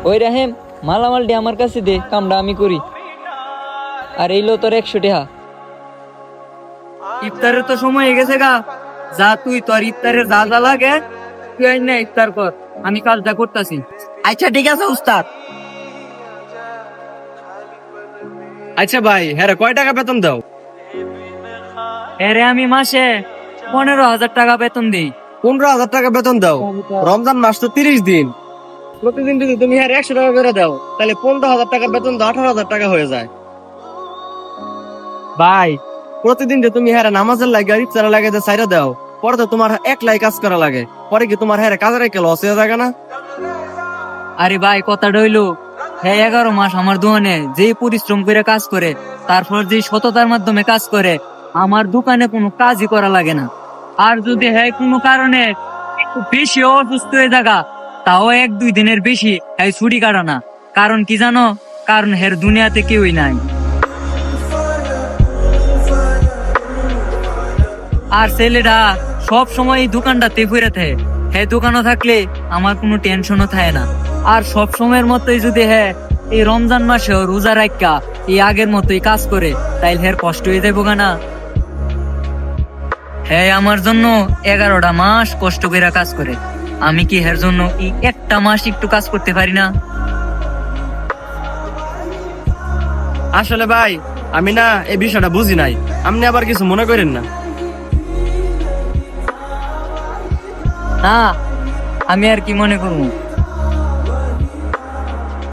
ওই রাহেম, মালামালটি আমার কাছে দে, কামটা আমি করি। আর এইলো তোর 100 টাকা। ইফতারের তো সময় হয়ে গেছে গা, যা তুই তোর ইফতারের যা যা লাগে তুই আইন না ইফতার কর, আমি কাজটা করতেছি। আচ্ছা ঠিক আছে উস্তাদ। আচ্ছা ভাই, হ্যাঁ কয় টাকা বেতন দাও? এরে আমি মাসে 15,000 টাকা বেতন দিই। 15,000 টাকা বেতন দাও? রমজান মাস তো 30 দিন, প্রতিদিন যদি তুমি হ্যাঁ 100 টাকা করে দাও, তাহলে 15,000 টাকার বেতন দাও 18,000 টাকা হয়ে যায়। ভাই, প্রতিদিন যে তুমি হ্যাঁ নামাজের লাগে আর ইফতারের লাগে যে সাইরা দাও, পরে তো তোমার একলাই কাজ করা লাগে, পরে কি তোমার হ্যাঁ কাজের একটা লস হয়ে যায় না? আরে ভাই, কথাটা হইলো, হ্যাঁ 11 মাস আমার দোকানে যেই পরিশ্রম করে কাজ করে, তারপর যে সততার মাধ্যমে কাজ করে, আমার দোকানে কোনো কাজই করা লাগে না। আর যদি হ্যাঁ কোনো কারণে একটু বেশি অসুস্থ হয়ে থাকা, তাও 1-2 দিনের বেশি হ্যাঁ ছুটি কাটা না। কারণ কি জানো? কারণ হের দুনিয়াতে কেউই নাই। আর ছেলেটা সব সময় এই দোকানটাতে ফিরে থাকে। হ্যাঁ দোকানও থাকলে আমার কোনো টেনশনও থাকে না। আর সব সময়ের মতোই যদি হ্যাঁ এই রমজান মাসে রোজা রাখা এই আগের মতোই কাজ করে, তাইলে হের কষ্ট হয়ে যাবো না। হ্যাঁ আমার জন্য 11টা মাস কষ্ট করে কাজ করে, আমি কি হের জন্য এই একটা মাস একটু কাজ করতে পারি না? আসলে ভাই, আমি না এই বিষয়টা বুঝি নাই, আপনি আবার কিছু মনে করেন না। না, আমি আর কি মনে করবো?